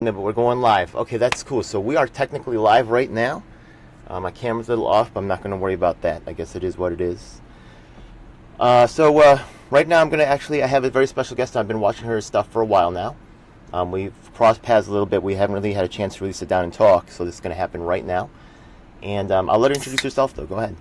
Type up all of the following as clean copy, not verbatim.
No, but we're going live. Okay, that's cool. So we are technically live right now. My camera's a little off, but I'm not going to worry about that. I guess it is what it is. So right now I'm going to I have a very special guest. I've been watching her stuff for a while now. We've crossed paths a little bit. We haven't really had a chance to really sit down and talk, so this is going to happen right now. And I'll let her introduce herself, though. Go ahead.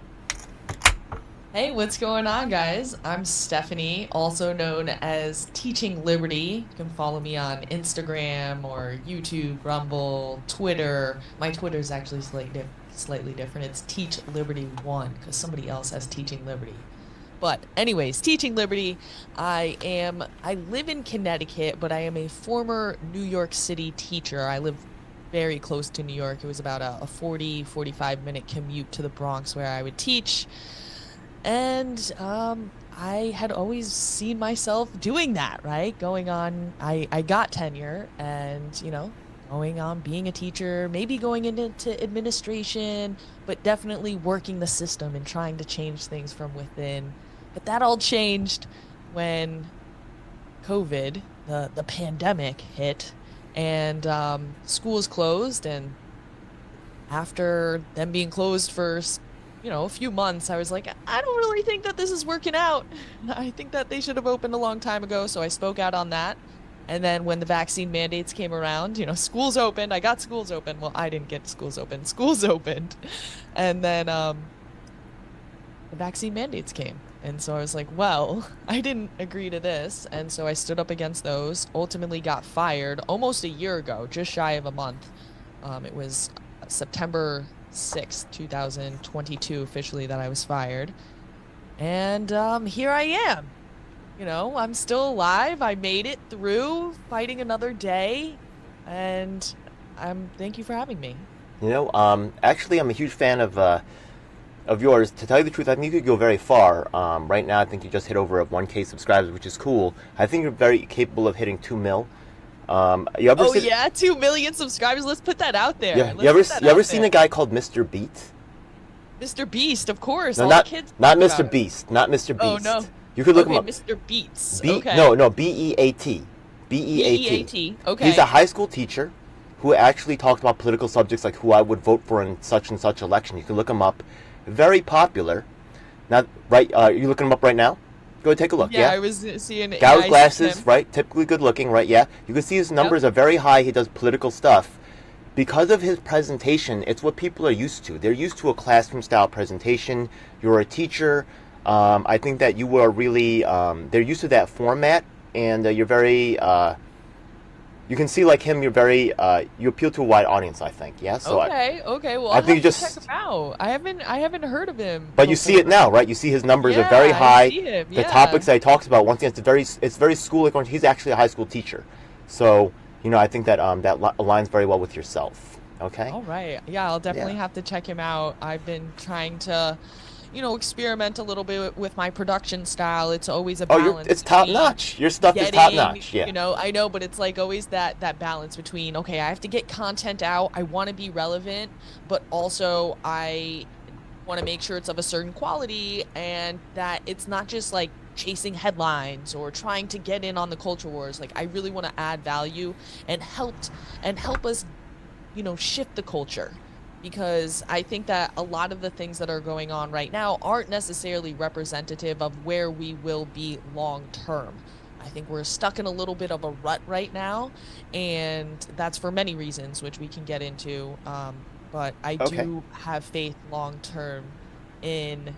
Hey, what's going on, guys? I'm Stephanie, also known as Teaching Liberty. You can follow me on Instagram or YouTube, Rumble, Twitter. My Twitter is actually slightly different. It's Teach Liberty One because somebody else has Teaching Liberty. But anyways, Teaching Liberty, I live in Connecticut, but I am a former New York City teacher. I live very close to New York. It was about a 45-minute commute to the Bronx where I would teach. And I had always seen myself doing that, right? Going on, I got tenure and, going on being a teacher, maybe going into administration, but definitely working the system and trying to change things from within. But that all changed when COVID, the pandemic hit, and schools closed. And after them being closed for a few months, I was like, I don't really think that this is working out. I think that they should have opened a long time ago. So I spoke out on that. And then when the vaccine mandates came around, schools opened. I got schools open. Well, I didn't get schools open. Schools opened. And then the vaccine mandates came. And so I was like, well, I didn't agree to this. And so I stood up against those, ultimately got fired almost a year ago, just shy of a month. It was September 6th, 2022, officially, that I was fired. And here I am. I'm still alive. I made it through fighting another day. And thank you for having me. Actually, I'm a huge fan of yours. To tell you the truth, I think you could go very far. Right now, I think you just hit over 1K subscribers, which is cool. I think you're very capable of hitting 2 mil. Yeah, 2 million subscribers. Let's put that out there. Yeah, Let's you ever seen a guy called Mr. Beat? Mr. Beast, of course. No, All the kids not talk Mr. about it. Beast, not Mr. Beast. Oh no. You could look him Okay, up. Mr. Beats. B Okay. no BEAT. BEAT. BEAT. Okay. He's a high school teacher who actually talked about political subjects like who I would vote for in such and such election. You can look him up. Very popular. Not right. You looking him up right now? Go take a look. Yeah, Yeah. I was seeing Guy with I see glasses, him. right? Typically good looking, right? Yeah. You can see his numbers Yep. are very high. He does political stuff. Because of his presentation, it's what people are used to. They're used to a classroom style presentation. You're a teacher. I think that you are really, they're used to that format, and you're very, you can see like him, you appeal to a wide audience, I think. Yeah. So Okay. Well, I I'll think have you to check just, him out. I haven't heard of him but you see it before. now, right? You see his numbers are Yeah, very I high. see him. The Yeah. topics that he talks about, once again, it's very school like. He's actually a high school teacher, so I think that aligns very well with yourself. Okay. All right. Yeah, I'll definitely Yeah. have to check him out. I've been trying to, experiment a little bit with my production style. It's always a balance It's top between notch. Your stuff is top getting, notch. Yeah. I know, but it's like always that balance between, okay, I have to get content out. I want to be relevant, but also I want to make sure it's of a certain quality and that it's not just like chasing headlines or trying to get in on the culture wars. Like I really want to add value and help us, shift the culture, because I think that a lot of the things that are going on right now aren't necessarily representative of where we will be long term. I think we're stuck in a little bit of a rut right now, and that's for many reasons, which we can get into. But I Okay. do have faith long term in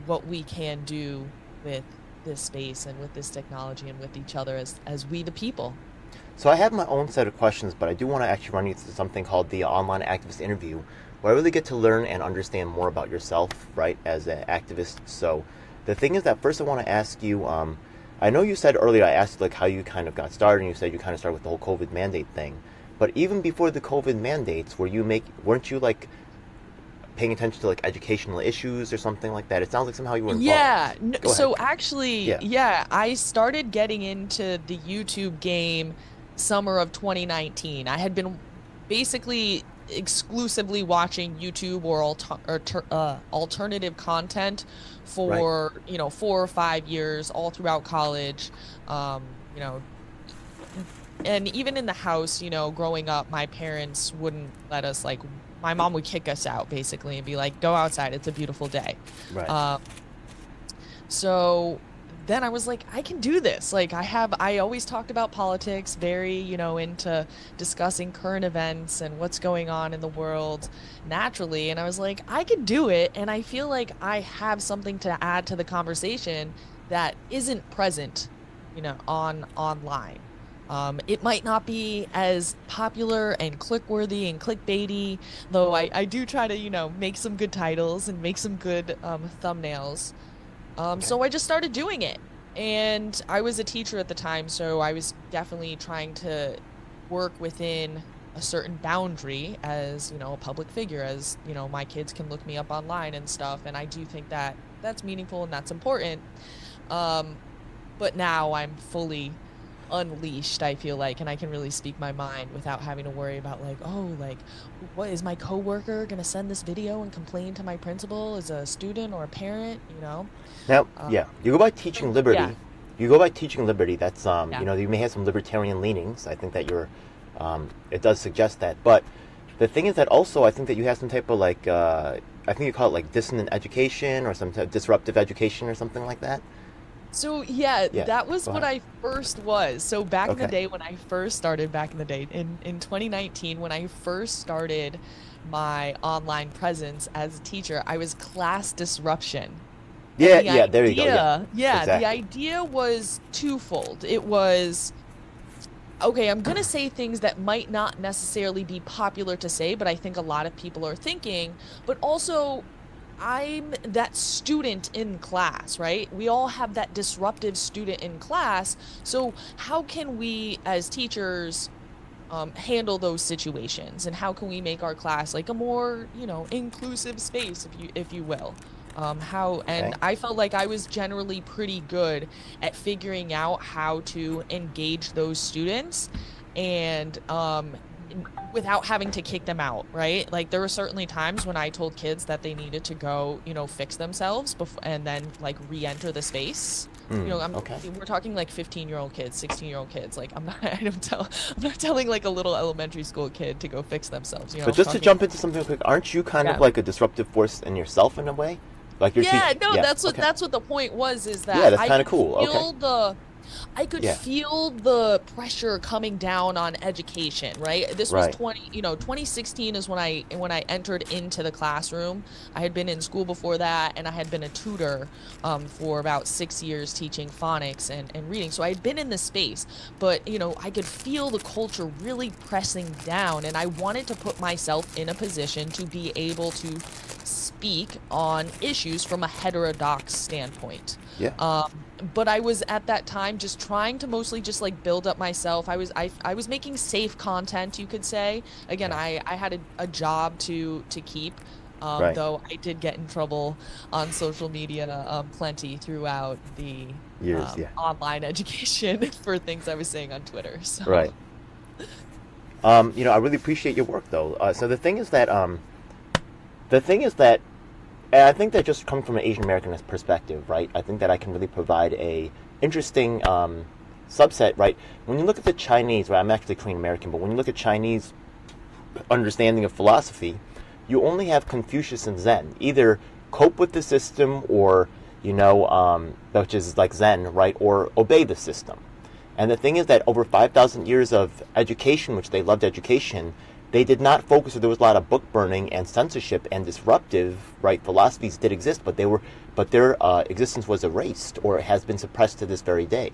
what we can do with this space and with this technology and with each other as we the people. So I have my own set of questions, but I do want to actually run you through something called the online activist interview, where I really get to learn and understand more about yourself, right, as an activist. So the thing is that first I want to ask you, I know you said earlier, I asked like how you kind of got started, and you said you kind of started with the whole COVID mandate thing. But even before the COVID mandates, weren't you like paying attention to like educational issues or something like that? It sounds like somehow you were Yeah, involved. Go ahead. so actually, Yeah. yeah, I started getting into the YouTube game summer of 2019. I had been basically exclusively watching YouTube or alternative content Right. for, 4 or 5 years, all throughout college. Um, you know, and even in the house, growing up, my parents wouldn't let us, like, my mom would kick us out basically and be like, go outside, it's a beautiful day. Right. Uh, so then I was like, I can do this. Like, I always talked about politics, very, into discussing current events and what's going on in the world naturally. And I was like, I can do it. And I feel like I have something to add to the conversation that isn't present, online. It might not be as popular and click-worthy and clickbaity, though I do try to, make some good titles and make some good thumbnails. Okay. So I just started doing it. And I was a teacher at the time, so I was definitely trying to work within a certain boundary as, a public figure, as, my kids can look me up online and stuff. And I do think that that's meaningful and that's important. Um, but now I'm fully unleashed, I feel like, and I can really speak my mind without having to worry about, like, oh, like, what is my coworker gonna send this video and complain to my principal as a student or a parent? Now, Uh, yeah, you go by teaching yeah, liberty. You go by teaching liberty. That's yeah. you may have some libertarian leanings. I think that it does suggest that. But the thing is that also, I think that you have some type of like, I think you call it like dissonant education or some type of disruptive education or something like that. So yeah, Yeah. that was Go what ahead. I first was. So back in the Okay. day when I first started, back in the day in 2019, when I first started my online presence as a teacher, I was class disruption. And Yeah. Yeah. There you go. Yeah. the Exactly. idea was twofold. It was, okay, I'm gonna say things that might not necessarily be popular to say, but I think a lot of people are thinking, but also I'm that student in class, right? We all have that disruptive student in class. So how can we as teachers handle those situations, and how can we make our class like a more, inclusive space, if you will? How Okay. and I felt like I was generally pretty good at figuring out how to engage those students and without having to kick them out, right? Like there were certainly times when I told kids that they needed to go, fix themselves before and then like re-enter the space. Okay. We're talking like 15-year-old kids, 16-year-old kids. Like I'm not I'm not telling like a little elementary school kid to go fix themselves. But I'm just to talking. jump into something quick, aren't you kind of Yeah. like a disruptive force in yourself in a way? Like you're Yeah, teaching. no, Yeah. that's what Okay. that's what the point was, is Yeah, that that's kind of cool. Okay. I could Yeah. feel the pressure coming down on education, right? This was Right. 2016 is when I entered into the classroom. I had been in school before that, and I had been a tutor for about 6 years teaching phonics and reading. So I had been in the space, but I could feel the culture really pressing down, and I wanted to put myself in a position to be able to speak on issues from a heterodox standpoint. Yeah. But I was at that time just trying to mostly just like build up myself. I was making safe content, you could say. Again, Yeah. I had a job to keep, Right. though I did get in trouble on social media plenty throughout the Years. Yeah. online education for things I was saying on Twitter. So Right. I really appreciate your work though. So the thing is that and I think that just comes from an Asian American perspective, right? I think that I can really provide a interesting subset, right? When you look at the Chinese, right? I'm actually Korean American, but when you look at Chinese understanding of philosophy, you only have Confucius and Zen. Either cope with the system, or which is like Zen, right? Or obey the system. And the thing is that over 5,000 years of education, which they loved education, they did not focus. There was a lot of book burning and censorship and disruptive, right? Philosophies did exist, but their existence was erased or has been suppressed to this very day.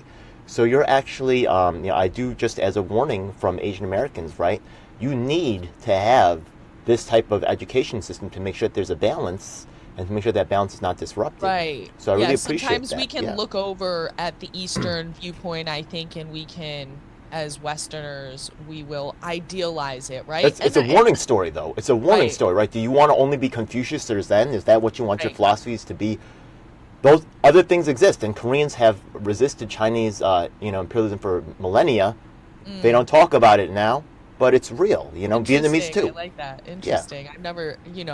So you're actually, I do just as a warning from Asian Americans, right? You need to have this type of education system to make sure that there's a balance and to make sure that balance is not disrupted. right. So I Yeah, really appreciate sometimes that. we can Yeah. look over at the Eastern viewpoint, I think, and we can, as Westerners, we will idealize it, right? It's a warning story, though. It's a warning Right, story, right? Do you want to only be Confucius or Zen? Is that what you want your right. philosophies to be? Those other things exist, and Koreans have resisted Chinese, imperialism for millennia. They Mm, don't talk about it now, but it's real. Vietnamese Interesting. I too. like that. Yeah, Interesting. I've never, you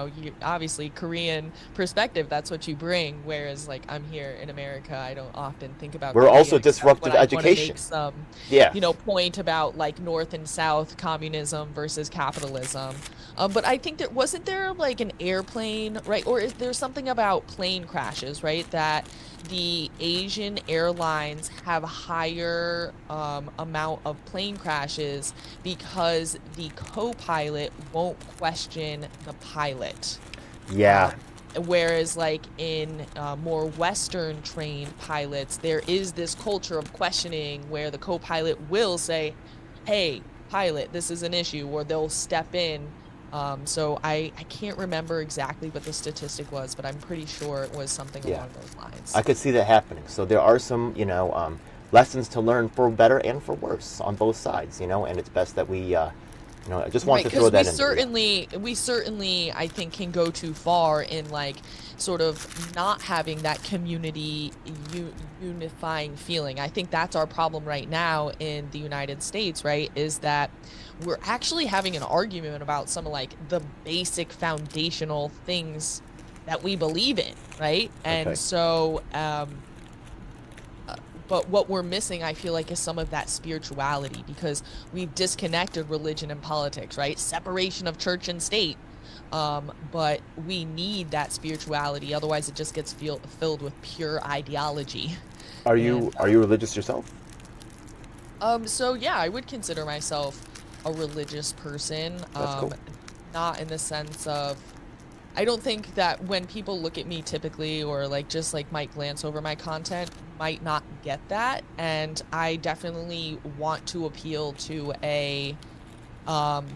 obviously Korean perspective, that's what you bring. Whereas like I'm here in America, I don't often think about we're Korea also except when disruptive I want to make education. some, Yeah. point about like North and South communism versus capitalism. But I think that wasn't there like an airplane, right? Or is there something about plane crashes, right? That the Asian airlines have higher amount of plane crashes because the co-pilot won't question the pilot. Yeah. Um, Whereas, like in more Western trained pilots, there is this culture of questioning where the co-pilot will say, "Hey, pilot, this is an issue," or they'll step in. So I can't remember exactly what the statistic was, but I'm pretty sure it was something Yeah. along those lines. I could see that happening. So there are some, lessons to learn for better and for worse on both sides, and it's best that I just want Right, to throw because we that in there. Yeah. certainly, we certainly, I think, can go too far in like sort of not having that community unifying feeling. I think that's our problem right now in the United States, right? Is that we're actually having an argument about some of like the basic foundational things that we believe in, right? And Okay. so, but what we're missing, I feel like, is some of that spirituality because we've disconnected religion and politics, right? Separation of church and state. But we need that spirituality, otherwise it just gets filled with pure ideology. Are And you are you religious yourself? so yeah, I would consider myself a religious person. That's cool. Not in the sense of I don't think that when people look at me typically or like just like might glance over my content might not get that. And I definitely want to appeal to um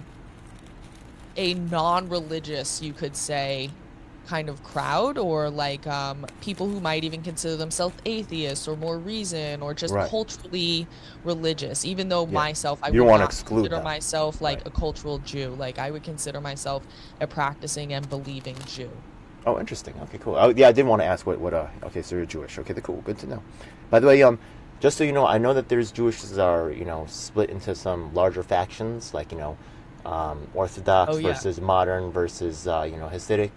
a non-religious, you could say, kind of crowd or like people who might even consider themselves atheists or more reason or just Right. culturally religious, even though Yeah. myself, I You don't would want to not exclude consider them. myself like Right. a cultural Jew. Like I would consider myself a practicing and believing Jew. Oh, interesting. Okay, cool. Oh, yeah, I did want to ask okay, so you're Jewish. Okay, cool. Good to know. By the way, just so you know, I know that there's Jewish that are, split into some larger factions, like, Orthodox Oh yeah. versus modern versus, Hasidic.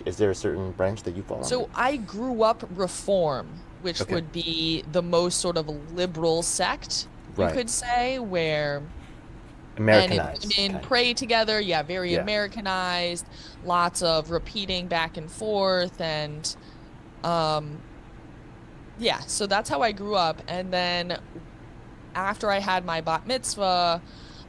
Is there a certain branch that you fall under? So I grew up Reform, which Okay. would be the most sort of liberal sect, you Right. could say, where men and Americanized, women kind of. pray together. Yeah, very Yeah. Americanized, lots of repeating back and forth. And um, yeah, so that's how I grew up. And then after I had my bat mitzvah,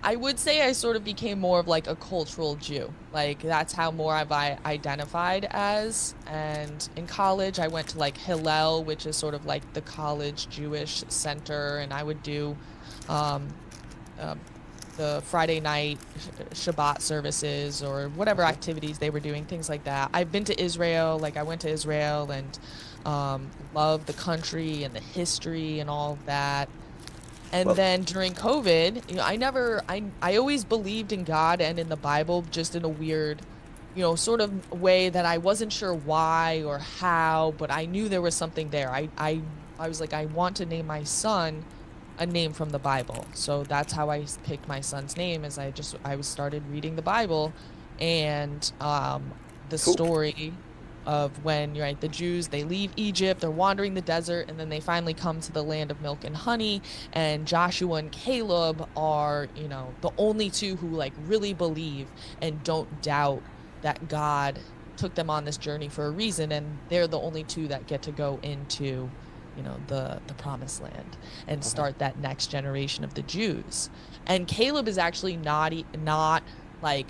I would say I sort of became more of like a cultural Jew. Like that's how more I identified as. And in college, I went to like Hillel, which is sort of like the college Jewish center, and I would do um, um, the Friday night Shabbat services or whatever Okay. activities they were doing, things like that. I've been to Israel, like I went to Israel and love the country and the history and all of that. And Well, then during COVID, I always believed in God and in the Bible just in a weird, sort of way that I wasn't sure why or how, but I knew there was something there. I was like, I want to name my son a name from the Bible. So that's how I picked my son's name as I was started reading the Bible and the cool. story of when you're right, the Jews, they leave Egypt, they're wandering the desert, and then they finally come to the land of milk and honey. And Joshua and Caleb are, the only two who like really believe and don't doubt that God took them on this journey for a reason, and they're the only two that get to go into, the promised land and Okay. start that next generation of the Jews. And Caleb is actually not like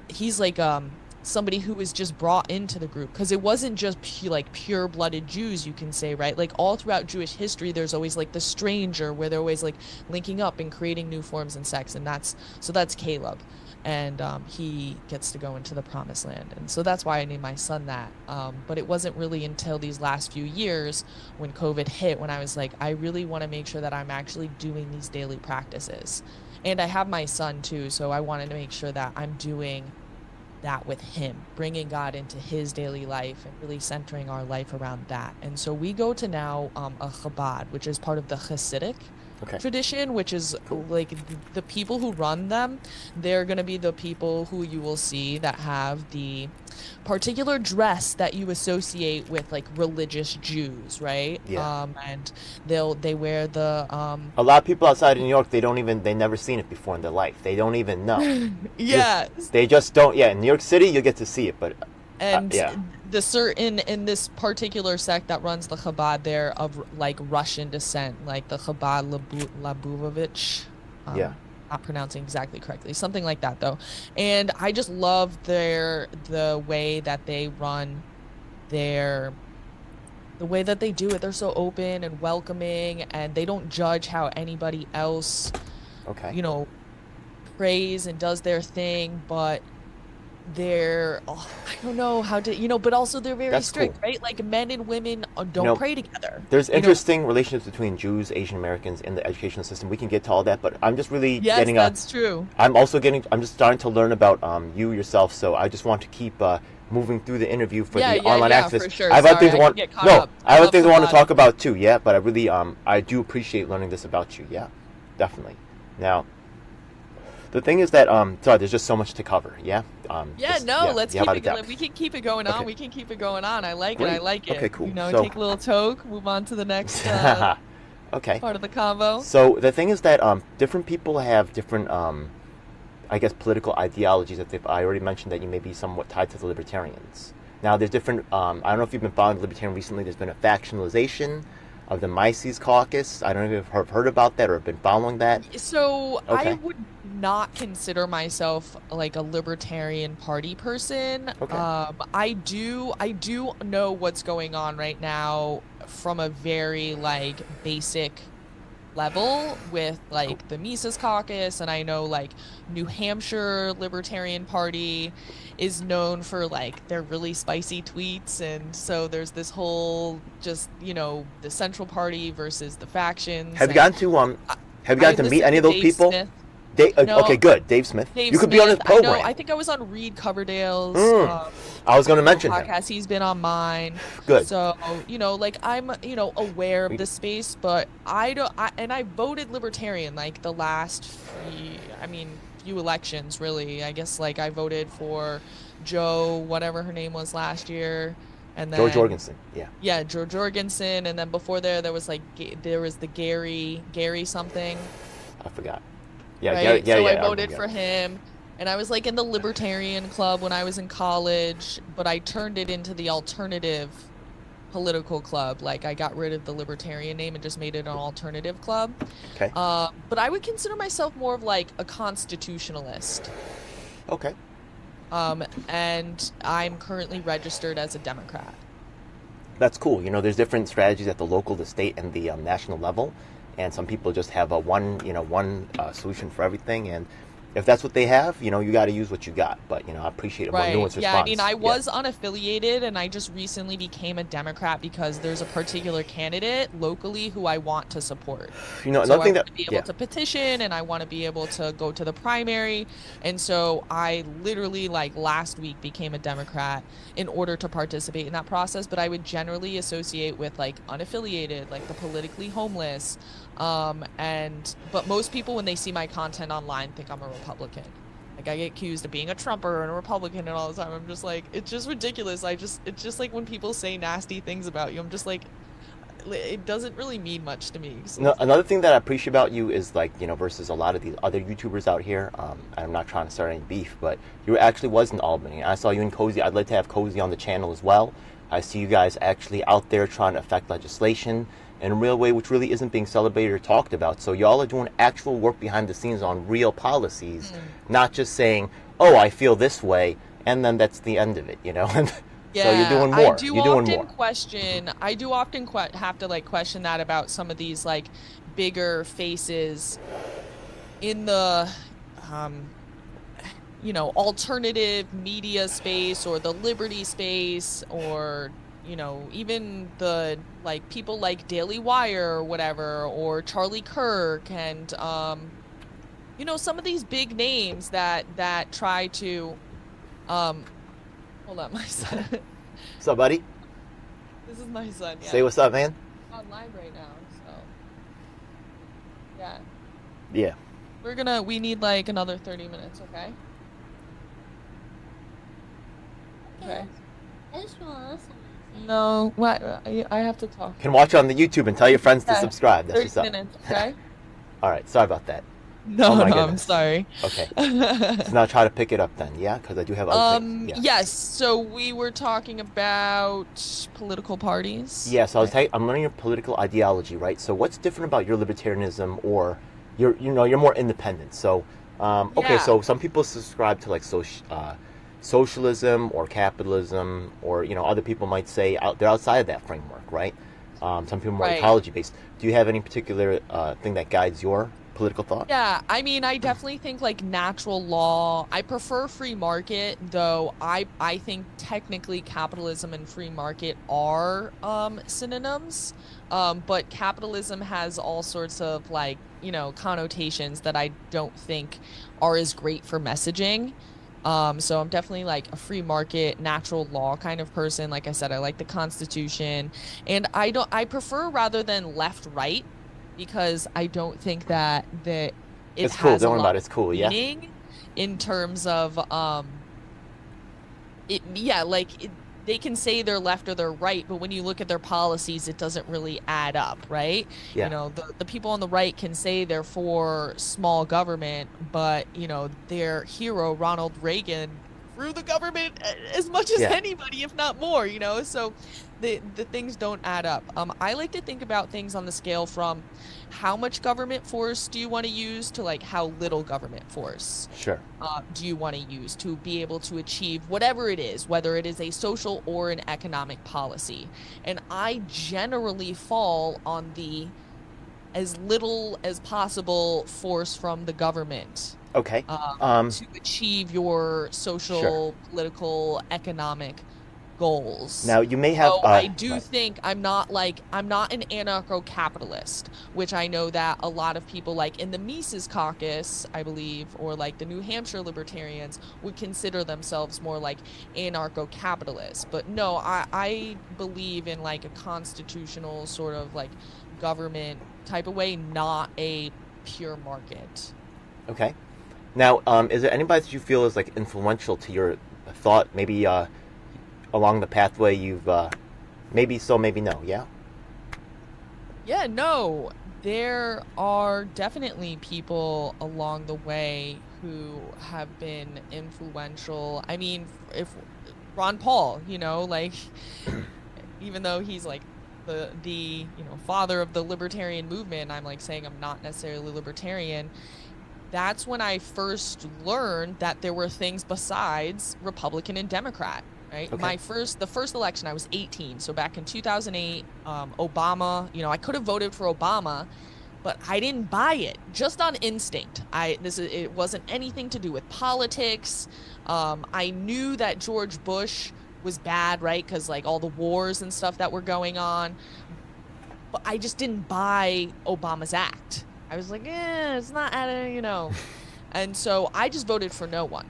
he's like somebody who was just brought into the group because it wasn't just like pure-blooded Jews, you can say, right? Like all throughout Jewish history, there's always like the stranger where they're always like linking up and creating new forms and sects, and that's Caleb, and he gets to go into the promised land, and so that's why I named my son that. But it wasn't really until these last few years when COVID hit when I was like, I really want to make sure that I'm actually doing these daily practices, and I have my son too, so I wanted to make sure that I'm doing that with him, bringing God into his daily life and really centering our life around that. And so we go to now a Chabad, which is part of the Hasidic Okay. tradition, which is Cool. like the people who run them, they're going to be the people who you will see that have the particular dress that you associate with like religious Jews, right? Yeah. And they wear the A lot of people outside of New York, they never seen it before in their life. They don't even know. You, yeah, they just don't. Yeah, in New York City, you get to see it, but yeah. and the certain in this particular sect that runs the Chabad, they're of like Russian descent, like the Chabad Labuvovich. Yeah. Not pronouncing exactly correctly, something like that though. And I just love the way that they run their the way that they do it. They're so open and welcoming, and they don't judge how anybody else, Okay. you know, prays and does their thing, but they're I don't know how to, but also they're very That's cool. strict, right? Like men and women You don't know, pray together. there's You know, interesting relationships between Jews, Asian Americans in the educational system. We can get to all that, but I'm just really yes, getting a. that's true. I'm just starting to learn about you yourself. So I just want to keep moving through the interview for Yeah, the yeah, online yeah, activists. for sure. I have other Sorry, things I I can want. get caught No, up. I I have other love things I want to Chabad. talk about too. Yeah, but I really I do appreciate learning this about you. Yeah, definitely. Now, the thing is that sorry, there's just so much to cover. Yeah. Yeah, no, let's yeah, a keep lot it of going. depth. We can keep it going on. Okay. We can keep it going on. I like it. I Great. like Okay. it. Cool. Take a little toke, move on to the next Okay. part of the convo. So the thing is that different people have different, I guess, political ideologies. I already mentioned that you may be somewhat tied to the libertarians. Now, there's different. I don't know if you've been following the libertarian recently. There's been a factionalization of the Mises Caucus. I don't know if you've heard about that or have been following that. So I Okay. would not consider myself like a libertarian party person. Okay. I do know what's going on right now from a very like basic level with Cool. like the Mises Caucus, and I know like New Hampshire Libertarian Party is known for like their really spicy tweets, and so there's this whole just the Central Party versus the factions, Have you and gotten to I, Have you I gotten to meet listened any to of those Dave people? Smith. Okay, No, good. Dave Smith. Dave You could be on his Smith. I know. program. I think I was on Reed Coverdale's Mm, I was going to mention him. podcast. He's been on mine. Good. So, like I'm, aware of We- the space, but I don't, and I voted libertarian like the last few elections, really. I guess like I voted for Joe, whatever her name was last year. And George then, Jorgensen. Yeah, yeah, Joe Jorgensen. And then before there was like, there was the Gary something, I forgot. Yeah, right? yeah, So I yeah. voted for him. And I was like in the Libertarian Club when I was in college, but I turned it into the alternative political club. Like I got rid of the Libertarian name and just made it an alternative club. Okay. But I would consider myself more of like a constitutionalist. Okay. And I'm currently registered as a Democrat. That's cool. There's different strategies at the local, the state, and the national level, and some people just have a one solution for everything. And if that's what they have, you got to use what you got. But I appreciate a more Right. nuanced Yeah, I response. mean, I Yeah. was unaffiliated and I just recently became a Democrat because there's a particular candidate locally who I want to support. So Another I thing want that to be yeah. able to petition and I want to be able to go to the primary. And so I literally like last week became a Democrat in order to participate in that process, but I would generally associate with like unaffiliated, like the politically homeless. But most people when they see my content online think I'm a Republican. Like I get accused of being a Trumper and a Republican and all the time. I'm just like, it's just ridiculous. It's just like when people say nasty things about you, I'm just like, it doesn't really mean much to me. So No, another thing that I appreciate about you is versus a lot of these other YouTubers out here. I'm not trying to start any beef, but you actually was in Albany. I saw you in Cozy. I'd like to have Cozy on the channel as well. I see you guys actually out there trying to affect legislation in a real way, which really isn't being celebrated or talked about. So y'all are doing actual work behind the scenes on real policies, not just saying, "Oh, I feel this way," and then that's the end of it. So you're doing more. You're doing more. I do often have to like question that about some of these like bigger faces in the alternative media space or the liberty space, or even the like people like Daily Wire or whatever, or Charlie Kirk, and some of these big names that try to hold on, my son. What's up, buddy? This is my son. Yeah, Say what's up, man. I'm on live right now. So Yeah. Yeah. We need like another 30 minutes, okay? Okay, Okay. I just want to listen to you. No, what? I have to talk. Can watch on the YouTube and tell your friends to Yeah, subscribe. That's 30 what's up. minutes, okay? All right. Sorry about that. Oh No, my no, I'm goodness. sorry. Okay. So now try to pick it up then. Yeah, because I do have other things. Yeah. Yes, so we were talking about political parties, Yeah. So right? I'm learning your political ideology, right? So what's different about your libertarianism or you're more independent. So okay. Yeah, So some people subscribe to like socialism or capitalism, or other people might say they're outside of that framework, right? Some people are more right. ecology based. Do you have any particular thing that guides your political thought? Yeah, I mean, I definitely think like natural law. I prefer free market, though I think technically capitalism and free market are synonyms. But capitalism has all sorts of like, connotations that I don't think are as great for messaging. So I'm definitely like a free market, natural law kind of person. Like I said, I like the Constitution, and I prefer rather than left right because I don't think that it It's cool. has a Don't worry lot about it. of It's cool. Yeah. meaning in terms of it yeah, like they can say they're left or they're right, but when you look at their policies, it doesn't really add up, right? Yeah. The people on the right can say they're for small government, but their hero, Ronald Reagan, grew the government as much as Yeah. anybody, if not more, so the things don't add up. I like to think about things on the scale from how much government force do you want to use to like how little government force Sure. do you want to use to be able to achieve whatever it is, whether it is a social or an economic policy. And I generally fall on the as little as possible force from the government Okay. Um. to achieve your Sure. social, political, economic goals. Now you may have. So I do Right. think I'm not an anarcho-capitalist, which I know that a lot of people like in the Mises Caucus, I believe, or like the New Hampshire Libertarians would consider themselves more like anarcho-capitalists. But no, I believe in like a constitutional sort of like government type of way, not a pure market. Okay. Now, is there anybody that you feel is like influential to your thought? Maybe along the pathway you've maybe so, maybe no. Yeah. Yeah, no, there are definitely people along the way who have been influential. I mean, if Ron Paul, like even though he's like the father of the libertarian movement, I'm like saying I'm not necessarily libertarian. That's when I first learned that there were things besides Republican and Democrat, right? Okay. The first election, I was 18. So back in 2008, Obama, I could have voted for Obama, but I didn't buy it just on instinct. It wasn't anything to do with politics. I knew that George Bush was bad, right? Because like all the wars and stuff that were going on, but I just didn't buy Obama's act. I was like, it's not adding. And so I just voted for no one.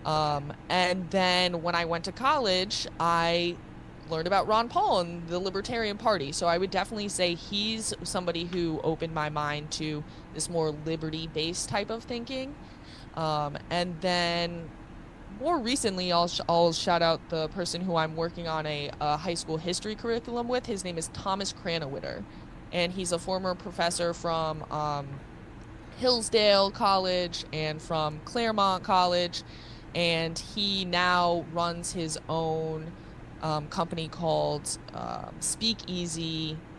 And then when I went to college, I learned about Ron Paul and the Libertarian Party. So I would definitely say he's somebody who opened my mind to this more liberty-based type of thinking. And then more recently, I'll shout out the person who I'm working on a high school history curriculum with. His name is Thomas Cranawiter, and he's a former professor from Hillsdale College and from Claremont College, and he now runs his own company called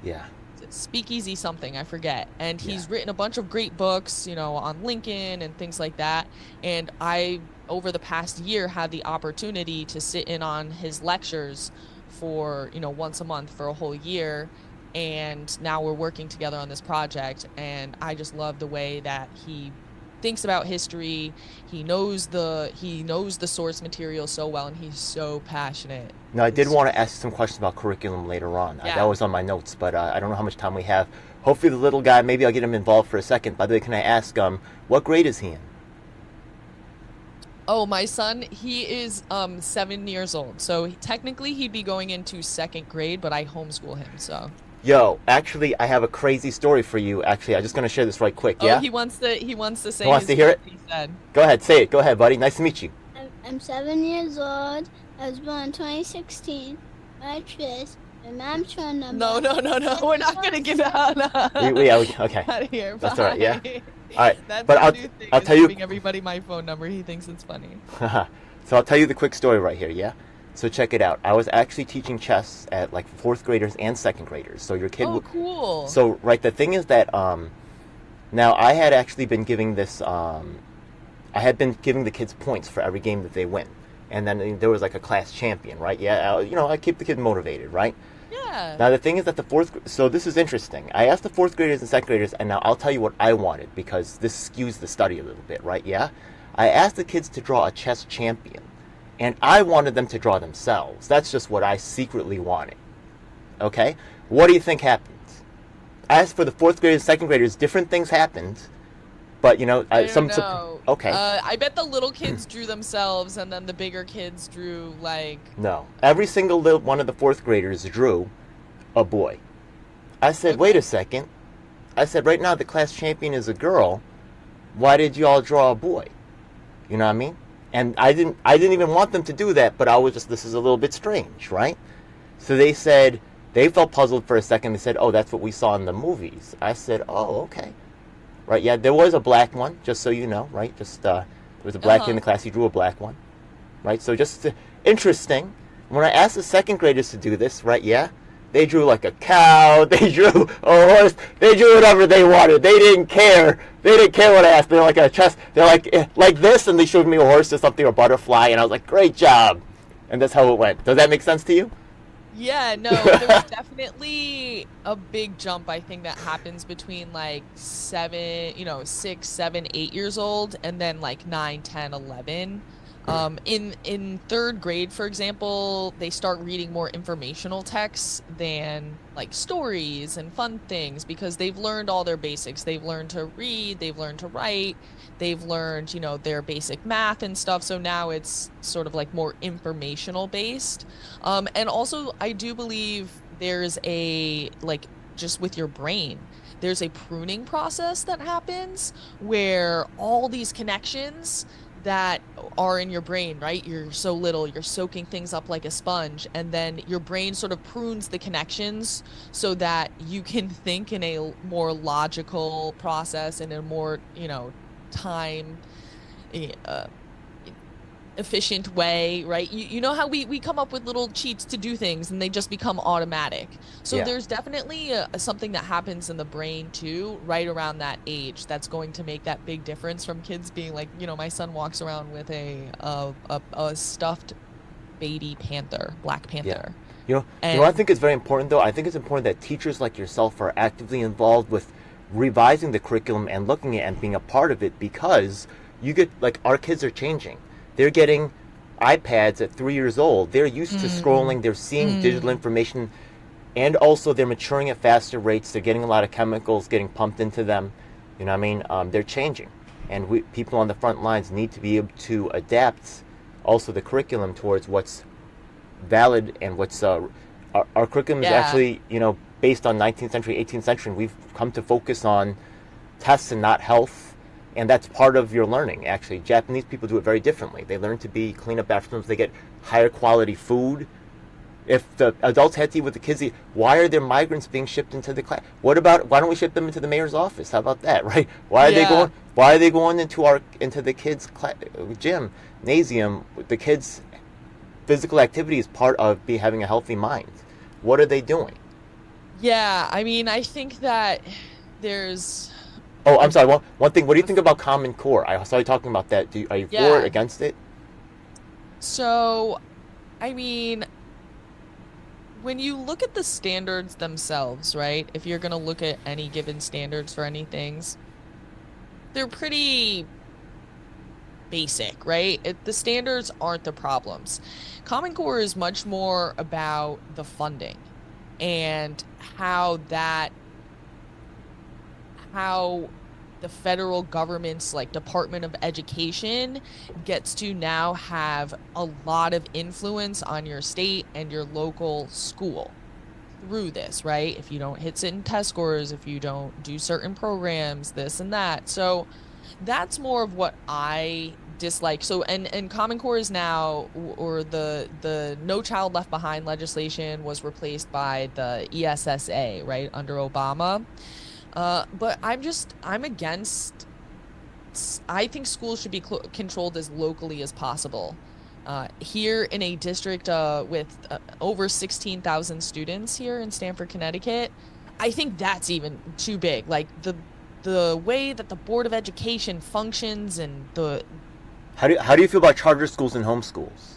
Yeah. Speakeasy something, I forget. And Yeah. he's written a bunch of great books, on Lincoln and things like that. And I, over the past year, had the opportunity to sit in on his lectures for, once a month for a whole year. And now we're working together on this project. And I just love the way that he thinks about history. He knows the source material so well, and he's so passionate. Now, I did It's- want to ask some questions about curriculum later on. That Yeah. was on my notes, but I don't know how much time we have. Hopefully, the little guy, maybe I'll get him involved for a second. By the way, can I ask, what grade is he in? Oh, my son, he is 7 years old. So technically he'd be going into second grade, but I homeschool him, so. Yo, actually, I have a crazy story for you. Actually, I'm just gonna share this right quick. Oh, Yeah. he wants to say Who wants his to hear piece, it? he said. Go ahead, say it. Go ahead, buddy. Nice to meet you. I'm 7 years old. I was born in 2016. My address, my mom's phone number. No, no, no, no. We're not gonna give out. Okay. Out of here. That's all right, yeah? Bye. All right, That's but the new thing. I'll is tell you. giving everybody my phone number. He thinks it's funny. So I'll tell you the quick story right here. Yeah. So check it out. I was actually teaching chess at like fourth graders and second graders. So your kid. Oh, cool. So right, the thing is that now I had actually been giving this I had been giving the kids points for every game that they win, and then there was like a class champion, right? Yeah, I keep the kid motivated, right? Yeah. Now the thing is that so this is interesting. I asked the fourth graders and second graders, and now I'll tell you what I wanted because this skews the study a little bit, right? Yeah, I asked the kids to draw a chess champion, and I wanted them to draw themselves. That's just what I secretly wanted. Okay, what do you think happened? As for the fourth graders, second graders, different things happened, but I don't know. okay. I bet the little kids drew themselves, and then the bigger kids drew like. No, every single little one of the fourth graders drew a boy. I said, Okay. wait a second. I said, right now the class champion is a girl. Why did you all draw a boy? You know what I mean? And I didn't even want them to do that, but I was just, this is a little bit strange, right? So they said, they felt puzzled for a second. They said, oh, that's what we saw in the movies. I said, oh, okay. Right, yeah, there was a black one, just so you know, right? Just, there was a black kid in the class, he drew a black one. Right, so just interesting. When I asked the second graders to do this, right, yeah, they drew like a cow, they drew a horse, they drew whatever they wanted. They didn't care. They didn't care what I asked. They're like a chest, they're like this, and they showed me a horse or something, or a butterfly, and I was like, great job. And that's how it went. Does that make sense to you? Yeah, no, there's definitely a big jump, I think, that happens between like 6, 7, 8 years old, and then like 9, 10, 11. In third grade, for example, they start reading more informational texts than like stories and fun things because they've learned all their basics. They've learned to read, they've learned to write, they've learned, their basic math and stuff. So now it's sort of like more informational based. And also, I do believe there's just with your brain, there's a pruning process that happens where all these connections that are in your brain, right? You're so little, you're soaking things up like a sponge, and then your brain sort of prunes the connections so that you can think in a more logical process and a more, time uh, efficient way, right? You know how we come up with little cheats to do things and they just become automatic. So Yeah. there's definitely something that happens in the brain too, right around that age, that's going to make that big difference from kids being like, my son walks around with a stuffed baby panther, Black Panther. What I think is very important, though? I think it's important that teachers like yourself are actively involved with revising the curriculum and looking at it and being a part of it because our kids are changing. They're getting iPads at 3 years old. They're used to scrolling. They're seeing digital information, and also they're maturing at faster rates. They're getting a lot of chemicals getting pumped into them. You know what I mean? They're changing, and people on the front lines need to be able to adapt also the curriculum towards what's valid and what's our curriculum is actually based on 19th century, 18th century. And we've come to focus on tests and not health. And that's part of your learning, actually. Japanese people do it very differently. They learn to clean up after themselves. They get higher quality food. If the adults had to eat what the kids eat, why are there migrants being shipped into the class? Why don't we ship them into the mayor's office? How about that, right? Why are they going into the kids' gym, gymnasium? The kids' physical activity is part of having a healthy mind. What are they doing? Yeah, I mean, I think that there's... Oh, I'm sorry. One thing. What do you think about Common Core? I saw you talking about that. Are you for or against it? So, I mean, when you look at the standards themselves, right? If you're going to look at any given standards for any things, they're pretty basic, right? The standards aren't the problems. Common Core is much more about the funding and how the federal government's Department of Education gets to now have a lot of influence on your state and your local school. through this, right? If you don't hit certain test scores, if you don't do certain programs, this and that. So that's more of what I dislike. So and Common Core is now, or the No Child Left Behind legislation was replaced by the ESSA, right, under Obama. But I'm against. I think schools should be controlled as locally as possible. Here in a district with over 16,000 students here in Stamford, Connecticut, I think that's even too big. Like the way that the Board of Education functions and the How do you feel about charter schools and homeschools?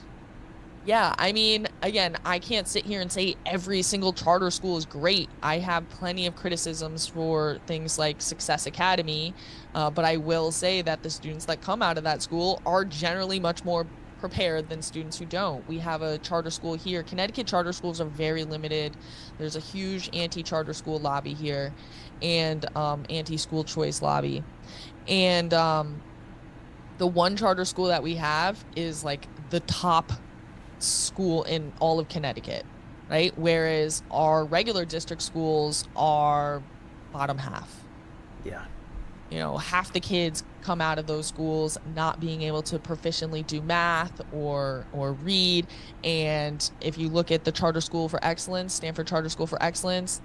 yeah, I mean, again, I can't sit here and say every single charter school is great. I have plenty of criticisms for things like Success Academy, but I will say that the students that come out of that school are generally much more prepared than students who don't. We have a charter school here. Connecticut charter schools are very limited. There's a huge anti-charter school lobby here and anti-school choice lobby. And the one charter school that we have is like the top school in all of Connecticut, right? Whereas our regular district schools are bottom half. Yeah. You know, half the kids come out of those schools not being able to proficiently do math or read. And if you look at the Charter School for Excellence, Stanford Charter School for Excellence,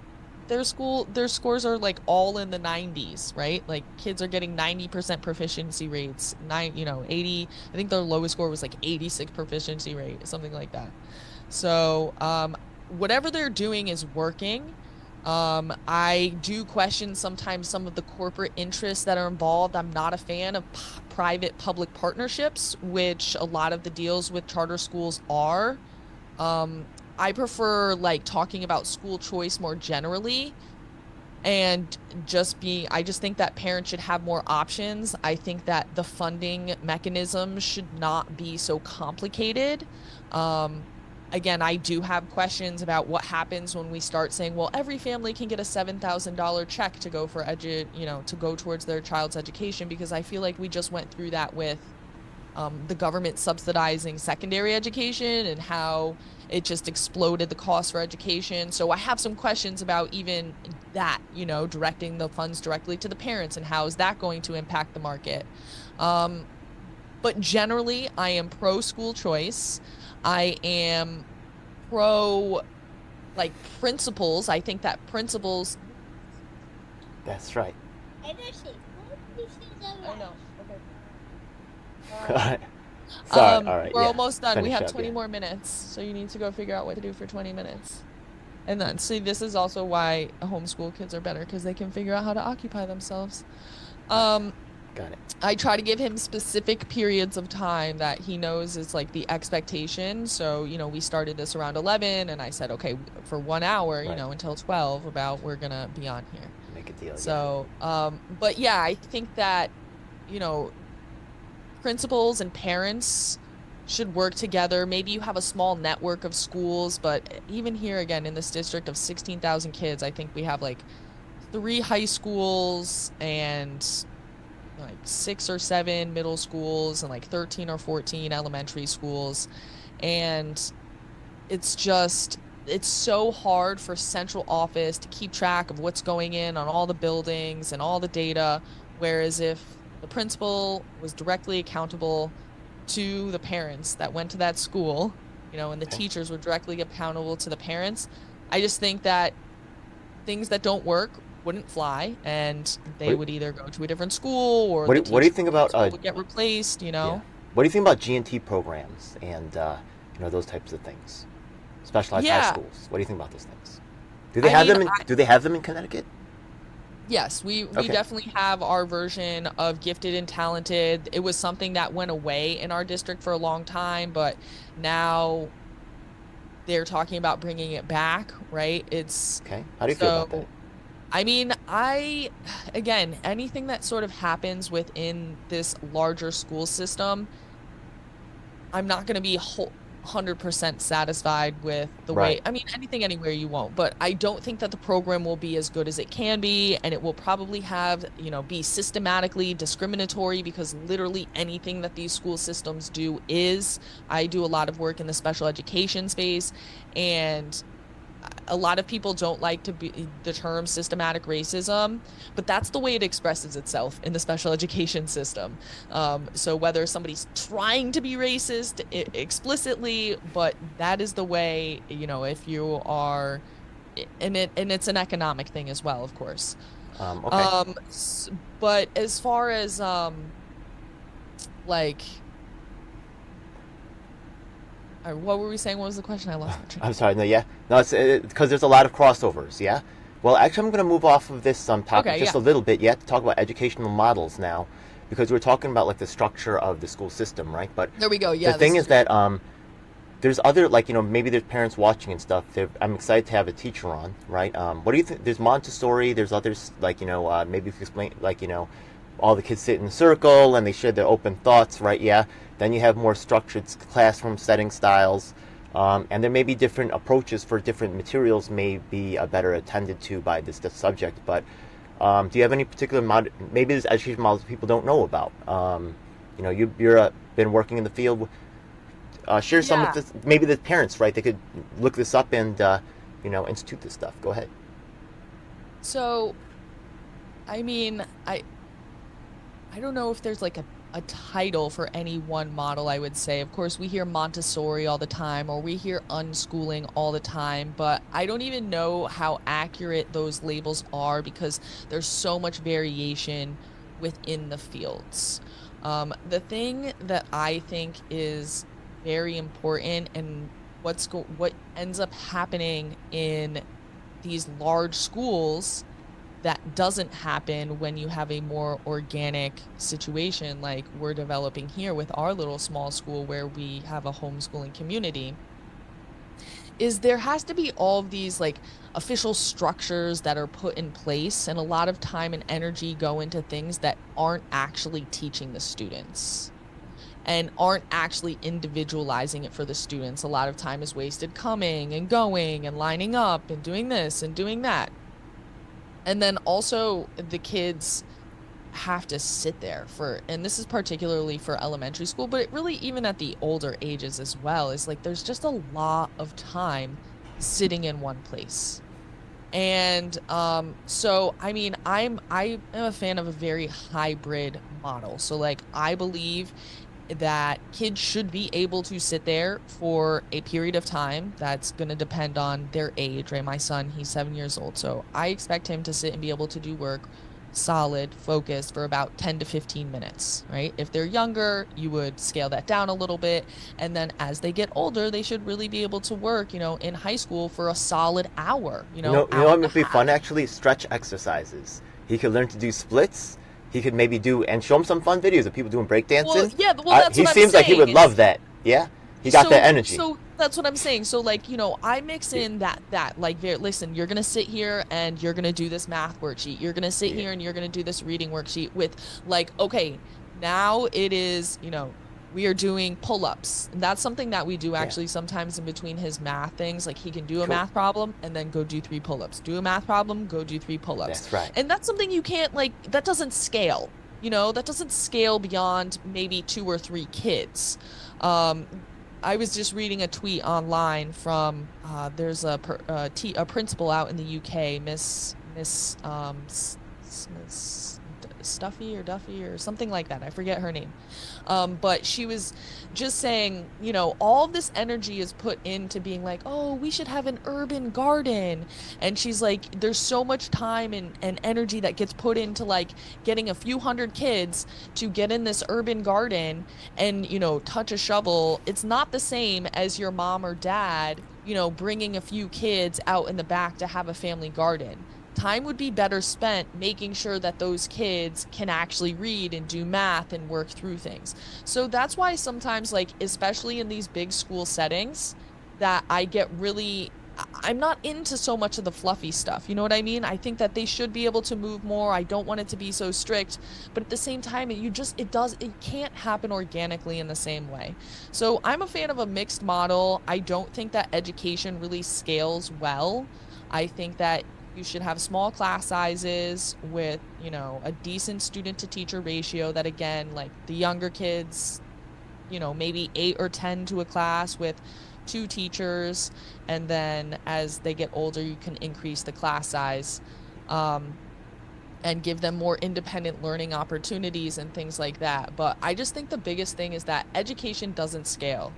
their scores are like all in the 90s, right? Like kids are getting 90% proficiency rates, 80, I think their lowest score was like 86 proficiency rate, something like that. So, whatever they're doing is working. I do question sometimes some of the corporate interests that are involved. I'm not a fan of private public partnerships, which a lot of the deals with charter schools are. I prefer like talking about school choice more generally and I just think that parents should have more options. I think that the funding mechanism should not be so complicated. Again, I do have questions about what happens when we start saying, well, every family can get a $7,000 check to go for to go towards their child's education, because I feel like we just went through that with the government subsidizing secondary education and how it just exploded the cost for education. So I have some questions about even that, directing the funds directly to the parents and how is that going to impact the market. But generally, I am pro school choice. I am pro principles. I think that principles. That's right. I know she. I know. Sorry. All right. We're Yeah. almost done. We Finish have up, 20 yeah. more minutes, so you need to go figure out what to do for 20 minutes. And then, see, this is also why homeschool kids are better, because they can figure out how to occupy themselves. Got it. I try to give him specific periods of time that he knows is like the expectation. So, we started this around 11, and I said, okay, for 1 hour, Right. Until 12, we're gonna be on here. Make a deal. So, but yeah, I think that, principals and parents should work together. Maybe you have a small network of schools, but even here again in this district of 16,000 kids, I think we have like 3 high schools and like 6 or 7 middle schools and like 13 or 14 elementary schools. And it's so hard for central office to keep track of what's going in on all the buildings and all the data. Whereas if the principal was directly accountable to the parents that went to that school, and the Okay. teachers were directly accountable to the parents, I just think that things that don't work wouldn't fly, and they What- would either go to a different school or What the do you teacher think from that about, school would get replaced, Yeah. What do you think about G&T programs and those types of things? Specialized high Yeah. schools. What do you think about those things? Do they I have mean, them? Do they have them in Connecticut? Yes, we Okay. definitely have our version of gifted and talented. It was something that went away in our district for a long time, but now they're talking about bringing it back, right? It's Okay. How do you feel about so, that? I mean, again, anything that sort of happens within this larger school system, I'm not going to be 100% satisfied with the way, Right. I mean, anything anywhere you won't, but I don't think that the program will be as good as it can be, and it will probably be systematically discriminatory, because literally anything that these school systems do I do a lot of work in the special education space, and a lot of people don't like to be the term systematic racism, but that's the way it expresses itself in the special education system. So whether somebody's trying to be racist explicitly, but that is the way, if you are, and it's an economic thing as well, of course. Okay. But as far as like, what were we saying? What was the question? I lost my train. I'm sorry. No, yeah. No, it's because there's a lot of crossovers. Yeah. Well, actually, I'm going to move off of this topic Okay, just yeah. a little bit. Yeah, to talk about educational models now, because we're talking about like the structure of the school system, right? But There we go. Yeah. the thing this is that there's other maybe there's parents watching and stuff. I'm excited to have a teacher on, right? What do you think? There's Montessori. There's others maybe if you explain all the kids sit in a circle and they share their open thoughts, right? Yeah. Then you have more structured classroom setting styles, and there may be different approaches for different materials may be better attended to by this subject. But do you have any particular maybe there's education models people don't know about? You're been working in the field. Share some Yeah. of this, maybe the parents, right? They could look this up and institute this stuff. Go ahead. So, I mean, I don't know if there's like a title for any one model, I would say. Of course, we hear Montessori all the time, or we hear unschooling all the time, but I don't even know how accurate those labels are because there's so much variation within the fields. The thing that I think is very important and what ends up happening in these large schools that doesn't happen when you have a more organic situation like we're developing here with our little small school where we have a homeschooling community, is there has to be all of these like official structures that are put in place, and a lot of time and energy go into things that aren't actually teaching the students and aren't actually individualizing it for the students. A lot of time is wasted coming and going and lining up and doing this and doing that. And then also the kids have to sit there and this is particularly for elementary school, but it really even at the older ages as well, is like there's just a lot of time sitting in one place. And so I mean I am a fan of a very hybrid model. So like I believe that kids should be able to sit there for a period of time that's going to depend on their age, right? My son, he's 7 years old, so I expect him to sit and be able to do work solid, focused for about 10 to 15 minutes, right? If they're younger, you would scale that down a little bit, and then as they get older, they should really be able to work, in high school for a solid hour, hour What and a would be half. fun actually? Stretch exercises. He could learn to do splits. He could maybe and show him some fun videos of people doing breakdancing. Well, yeah, well, that's He what I'm seems like he saying would is- love that. Yeah, he got that energy. So that's what I'm saying. So like, I mix in that like, listen, you're gonna sit here and you're gonna do this math worksheet. You're gonna sit here and you're gonna do this reading worksheet with like, okay, now it is, we are doing pull-ups. And that's something that we do actually sometimes in between his math things. Like he can do a Cool. math problem and then go do 3 pull-ups. Do a math problem, go do 3 pull-ups. That's right. And that's something you can't that doesn't scale. That doesn't scale beyond maybe 2 or 3 kids. I was just reading a tweet online from there's a principal out in the UK, Miss Stuffy or Duffy or something like that. I forget her name. But she was just saying, all of this energy is put into being like, oh, we should have an urban garden. And she's like, there's so much time and energy that gets put into like getting a few hundred kids to get in this urban garden and, touch a shovel. It's not the same as your mom or dad, bringing a few kids out in the back to have a family garden. Time would be better spent making sure that those kids can actually read and do math and work through things. So that's why sometimes, like, especially in these big school settings, that I'm not into so much of the fluffy stuff. You know what I mean? I think that they should be able to move more. I don't want it to be so strict, but at the same time, it can't happen organically in the same way. So I'm a fan of a mixed model. I don't think that education really scales well. I think that you should have small class sizes with, a decent student to teacher ratio that, again, like the younger kids, maybe 8 or 10 to a class with 2 teachers, and then as they get older, you can increase the class size. And give them more independent learning opportunities and things like that. But I just think the biggest thing is that education doesn't scale.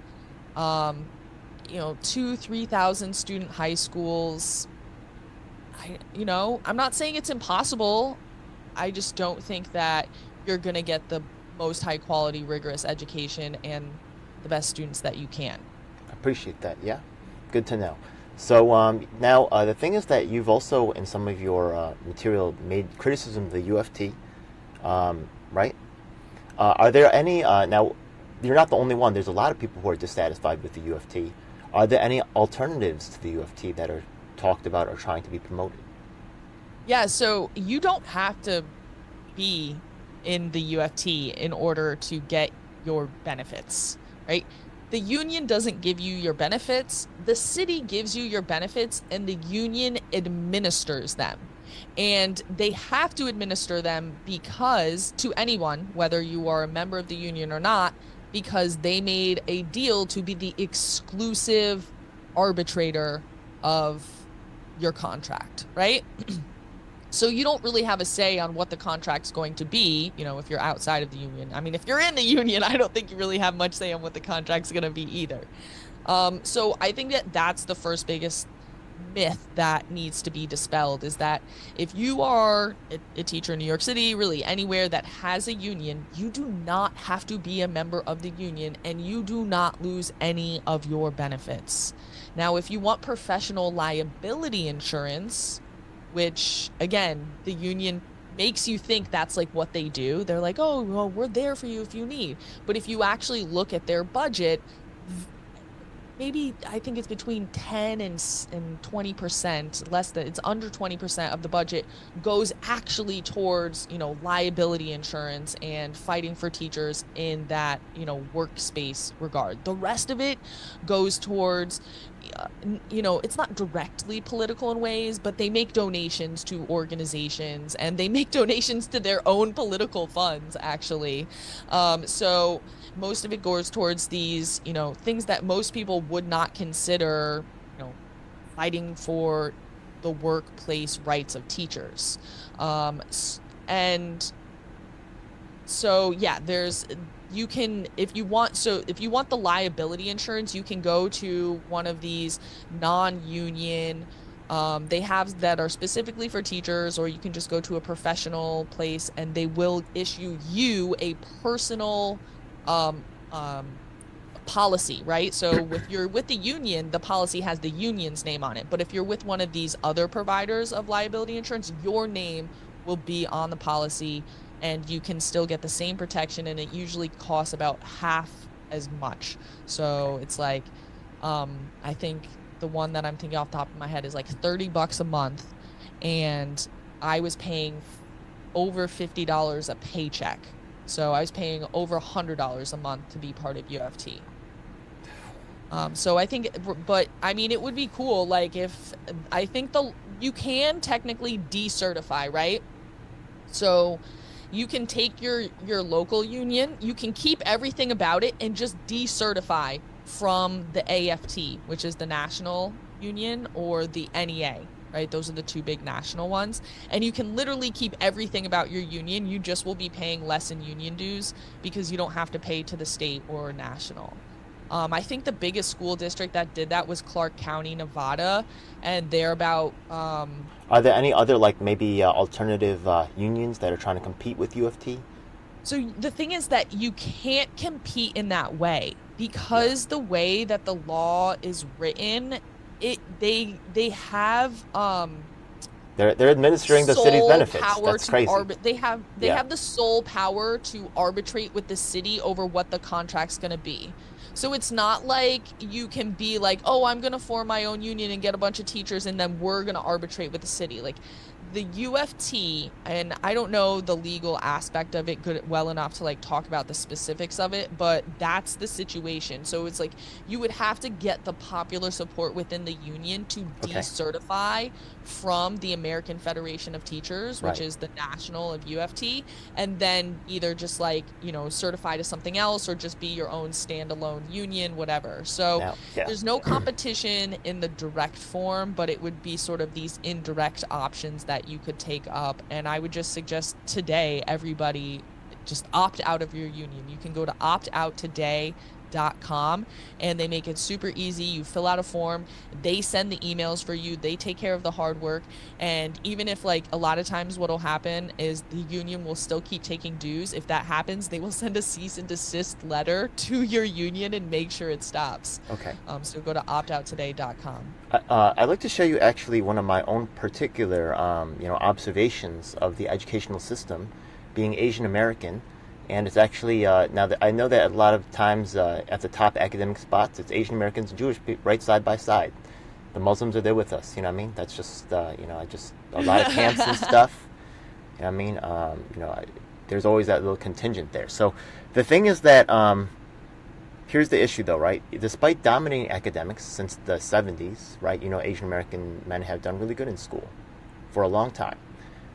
2,000-3,000 student high schools. I'm not saying it's impossible. I just don't think that you're going to get the most high quality, rigorous education and the best students that you can. I appreciate that. Yeah, good to know. So now the thing is that you've also, in some of your material, made criticism of the U of T, right? Are there any, now, you're not the only one. There's a lot of people who are dissatisfied with the U of T. Are there any alternatives to the U of T that are talked about or trying to be promoted? Yeah, so you don't have to be in the U of T in order to get your benefits, right? The union doesn't give you your benefits. The city gives you your benefits, and the union administers them. And they have to administer them because, to anyone, whether you are a member of the union or not, because they made a deal to be the exclusive arbitrator of your contract, right? So you don't really have a say on what the contract's going to be, if you're outside of the union. I mean, if you're in the union, I don't think you really have much say on what the contract's going to be either. So I think that that's the first biggest myth that needs to be dispelled, is that if you are a teacher in New York City, really anywhere that has a union, you do not have to be a member of the union, and you do not lose any of your benefits. Now, if you want professional liability insurance, which, again, the union makes you think that's like what they do. They're like, oh, well, we're there for you if you need. But if you actually look at their budget, maybe I think it's between 10 and 20%, less than, it's under 20% of the budget goes actually towards, liability insurance and fighting for teachers in that, workspace regard. The rest of it goes towards, it's not directly political in ways, but they make donations to organizations, and they make donations to their own political funds, actually. So most of it goes towards these, things that most people would not consider, fighting for the workplace rights of teachers. And so, yeah, if you want the liability insurance, you can go to one of these non-union, they have that are specifically for teachers, or you can just go to a professional place and they will issue you a personal policy, right? So if you're with the union, the policy has the union's name on it. But if you're with one of these other providers of liability insurance, your name will be on the policy, and you can still get the same protection, and it usually costs about half as much. So it's like, I think the one that I'm thinking off the top of my head is like $30 a month, and I was paying over $50 a paycheck. So I was paying over $100 a month to be part of UFT. So I think, but I mean, it would be cool. Like you can technically decertify, right? So you can take your local union, you can keep everything about it and just decertify from the AFT, which is the national union, or the NEA, right? Those are the two big national ones. And you can literally keep everything about your union. You just will be paying less in union dues because you don't have to pay to the state or national. I think the biggest school district that did that was Clark County, Nevada, and they're about... Are there any other, like, maybe alternative unions that are trying to compete with UFT? So the thing is that you can't compete in that way because the way that the law is written, they have... They're administering the city's benefits. That's crazy. They have the sole power to arbitrate with the city over what the contract's going to be. So it's not like you can be like, oh, I'm going to form my own union and get a bunch of teachers, and then we're going to arbitrate with the city. Like, the UFT, and I don't know the legal aspect of it well enough to like talk about the specifics of it, but that's the situation. So it's like you would have to get the popular support within the union to Okay. decertify from the American Federation of Teachers, which Right. is the national of UFT, and then either just like, certify to something else or just be your own standalone union, whatever. So Now, yeah. there's no competition in the direct form, but it would be sort of these indirect options that you could take up. And I would just suggest today, everybody just opt out of your union. You can go to optouttoday.com and they make it super easy. You fill out a form, they send the emails for you, they take care of the hard work. And even if like a lot of times what'll happen is the union will still keep taking dues. If that happens, they will send a cease and desist letter to your union and make sure it stops. Okay. So go to optouttoday.com. I'd like to show you actually one of my own particular, observations of the educational system, being Asian American, and it's actually now that I know that a lot of times at the top academic spots, it's Asian Americans and Jewish people right side by side. The Muslims are there with us. You know what I mean? That's just I just a lot of camps and stuff. You know what I mean? There's always that little contingent there. So the thing is that. Here's the issue, though, right? Despite dominating academics since the 70s, right, Asian American men have done really good in school for a long time.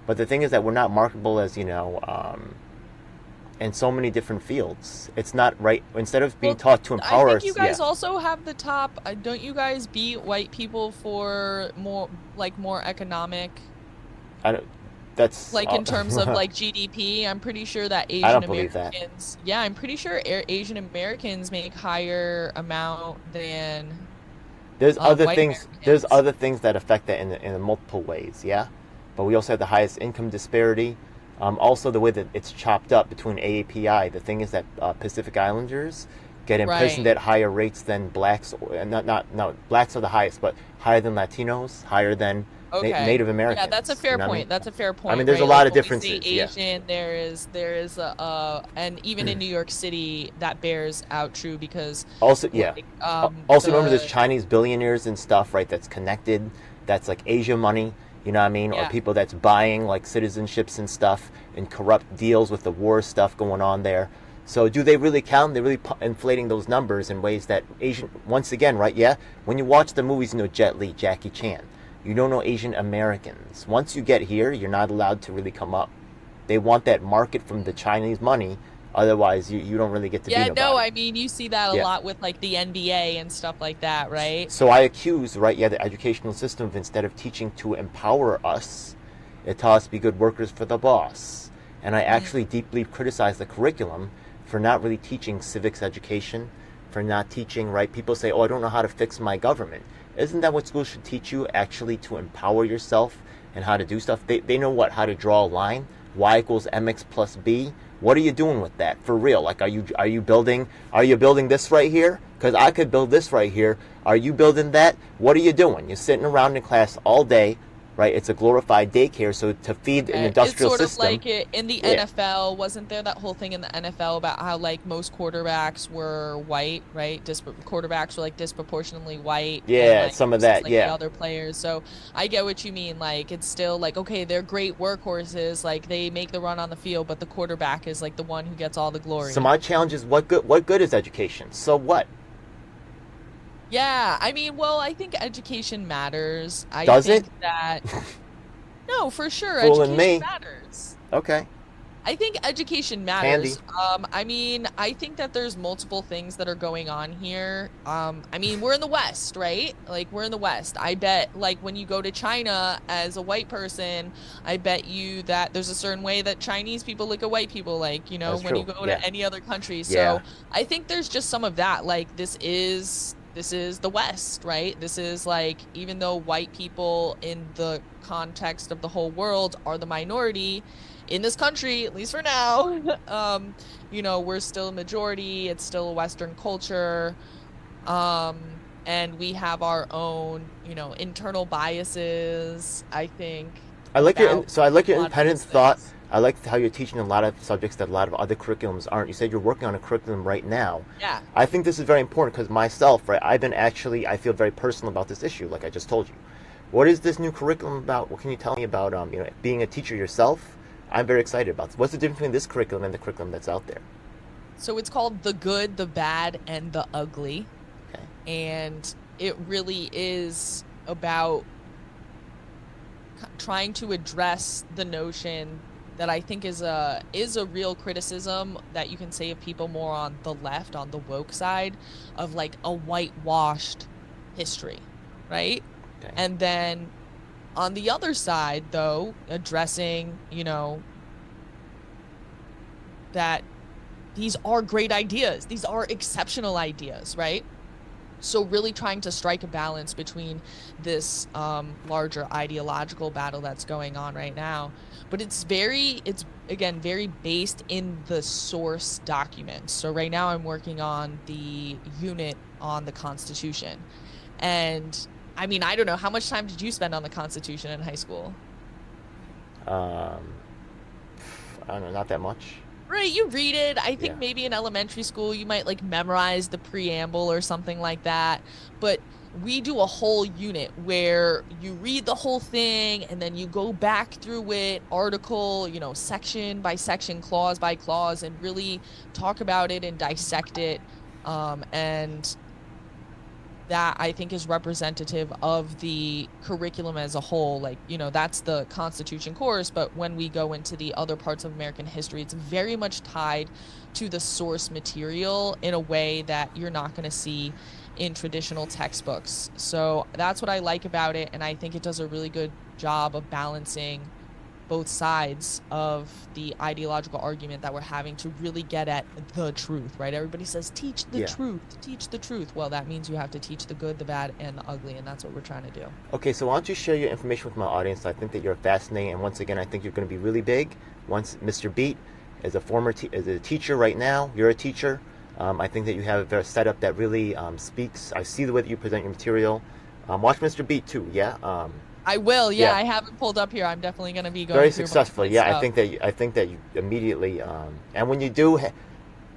But the thing is that we're not marketable as, in so many different fields. It's not right. Instead of being taught to empower I us. think you guys also have the top. Don't you guys beat white people for more economic? I don't. That's like in terms of like GDP. I'm pretty sure that Asian I don't believe that. Americans. Yeah, I'm pretty sure Asian Americans make higher amount than. There's other white things. Americans. There's other things that affect that in multiple ways. Yeah, but we also have the highest income disparity. Also, the way that it's chopped up between AAPI. The thing is that Pacific Islanders get imprisoned Right. at higher rates than blacks. Blacks are the highest, but higher than Latinos, higher than Okay. Native Americans. Yeah, that's a fair you know what I point. mean? That's a fair point. I mean, there's a right? lot Like, of when we differences, say yeah. Asian, there is and even in New York City, that bears out true because Also, yeah. like, Also, remember the- there's Chinese billionaires and stuff, right? That's connected. That's like Asia money. You know what I mean? Or Yeah. people that's buying like citizenships and stuff and corrupt deals with the war stuff going on there. So do they really count? They're really inflating those numbers in ways that Asian, once again, right? Yeah. When you watch the movies, you know Jet Li, Jackie Chan. You don't know Asian Americans. Once you get here, you're not allowed to really come up. They want that market from the Chinese money. Otherwise, you don't really get to be Yeah, nobody. no, I mean you see that a Yeah. lot with like the NBA and stuff like that, right? So I accuse, right, the educational system of instead of teaching to empower us, it taught us to be good workers for the boss. And I actually deeply criticize the curriculum for not really teaching civics education, for not teaching, right? People say, oh, I don't know how to fix my government. Isn't that what schools should teach you, actually, to empower yourself and how to do stuff? They know what, how to draw a line, y equals mx plus b. What are you doing with that for real? Like, are you building this right here? Because I could build this right here. Are you building that? What are you doing? You're sitting around in class all day, right? It's a glorified daycare. So to feed an industrial it's sort system, of like it in the Yeah. NFL. Wasn't there that whole thing in the NFL about how like most quarterbacks were white, right? Quarterbacks were like disproportionately white. Yeah, and, like, some of versus, that, like, yeah. The other players. So I get what you mean. Like it's still like okay, they're great workhorses. Like they make the run on the field, but the quarterback is like the one who gets all the glory. so my challenge is what good is education? So what? Yeah, I mean, well, I think education matters. I Does think it? that no, for sure, Fooling education me. matters. Okay. I think education matters. I mean, I think that there's multiple things that are going on here. I mean, we're in the West, right? Like, we're in the West. I bet, like, when you go to China as a white person, I bet you that there's a certain way that Chinese people look at white people, like, you know, That's when true, you go yeah. to any other country. Yeah. So I think there's just some of that. Like, this is the West, right? This is like, even though white people in the context of the whole world are the minority in this country, at least for now, you know, we're still a majority. It's still a Western culture. And we have our own, you know, internal biases, I think. I like your about I like your a lot of independent these thought. things. I like how you're teaching a lot of subjects that a lot of other curriculums aren't. You said you're working on a curriculum right now. Yeah. I think this is very important because myself, right, I feel very personal about this issue, like I just told you. What is this new curriculum about? What can you tell me about being a teacher yourself? I'm very excited about this. What's the difference between this curriculum and the curriculum that's out there? So it's called The Good, the Bad, and the Ugly. Okay. And it really is about trying to address the notion that I think is a real criticism that you can say of people more on the left, on the woke side, of like a whitewashed history, right? Okay. And then on the other side, though, addressing, that these are great ideas, these are exceptional ideas, right? So really trying to strike a balance between this larger ideological battle that's going on right now. But it's again, very based in the source documents. So right now I'm working on the unit on the Constitution. And I mean, I don't know, how much time did you spend on the Constitution in high school? I don't know, not that much. Right, you read it. I think Yeah. maybe in elementary school you might like memorize the preamble or something like that. But we do a whole unit where you read the whole thing and then you go back through it, article, section by section, clause by clause, and really talk about it and dissect it. And that I think is representative of the curriculum as a whole. Like, that's the Constitution course, but when we go into the other parts of American history, it's very much tied to the source material in a way that you're not going to see in traditional textbooks. So that's what I like about it, and I think it does a really good job of balancing both sides of the ideological argument that we're having to really get at the truth, right? Everybody says, teach the Yeah. truth, teach the truth. Well, that means you have to teach the good, the bad, and the ugly, and that's what we're trying to do. Okay, so why don't you share your information with my audience? I think that you're fascinating, and once again, I think you're going to be really big. Once Mr. Beat is is a teacher right now, you're a teacher. I think that you have a setup that really speaks. I see the way that you present your material. Watch Mr. Beat too, yeah. I will, yeah. Yeah. I have it pulled up here. I'm definitely going to be going Very through a bunch of successful. my Yeah, stuff. I think that you immediately, and when you do,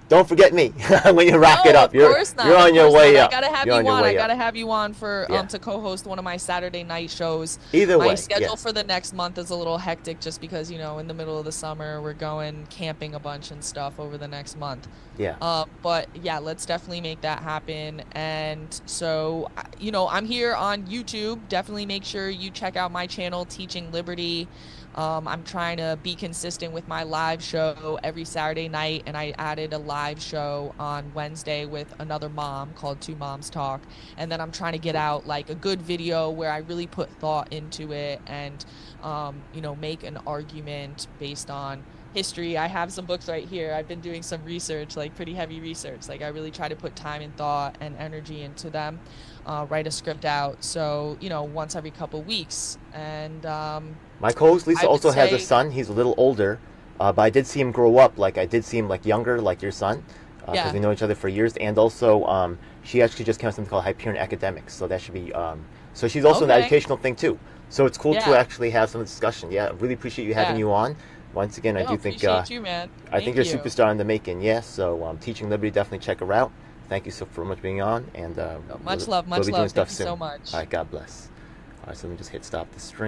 don't forget me when you wrap it up. Of course not. You're on of your course way not. up. I gotta have You're you on your on. way I up. gotta have you on for Yeah. to co-host one of my Saturday night shows. Either My way, schedule yeah. for the next month is a little hectic just because, in the middle of the summer we're going camping a bunch and stuff over the next month. Yeah. But yeah, let's definitely make that happen. And so, I'm here on YouTube. Definitely make sure you check out my channel, Teaching Liberty. I'm trying to be consistent with my live show every Saturday night, and I added a live show on Wednesday with another mom called Two Moms Talk. And then I'm trying to get out like a good video where I really put thought into it and, make an argument based on history. I have some books right here. I've been doing some research, like pretty heavy research. Like I really try to put time and thought and energy into them, write a script out. So, once every couple weeks. And My co-host Lisa I would also has a say- son. He's a little older, but I did see him grow up. Like I did see him like younger, like your son, because Yeah. we know each other for years. And also, she actually just came out with something called Hyperion Academics. So that should be. So she's also in the Okay. educational thing too. So it's cool to Yeah. actually have some discussion. Yeah, I really appreciate you having Yeah. you on. Once again, I do think appreciate you, man. I think Thank you're a you. superstar in the making. Yeah. So Teaching Liberty, definitely check her out. Thank you so for much being on. And Much we'll, love, we'll much be doing love. stuff Thank you soon. so much. All right. God bless. All right. So let me just hit stop the stream.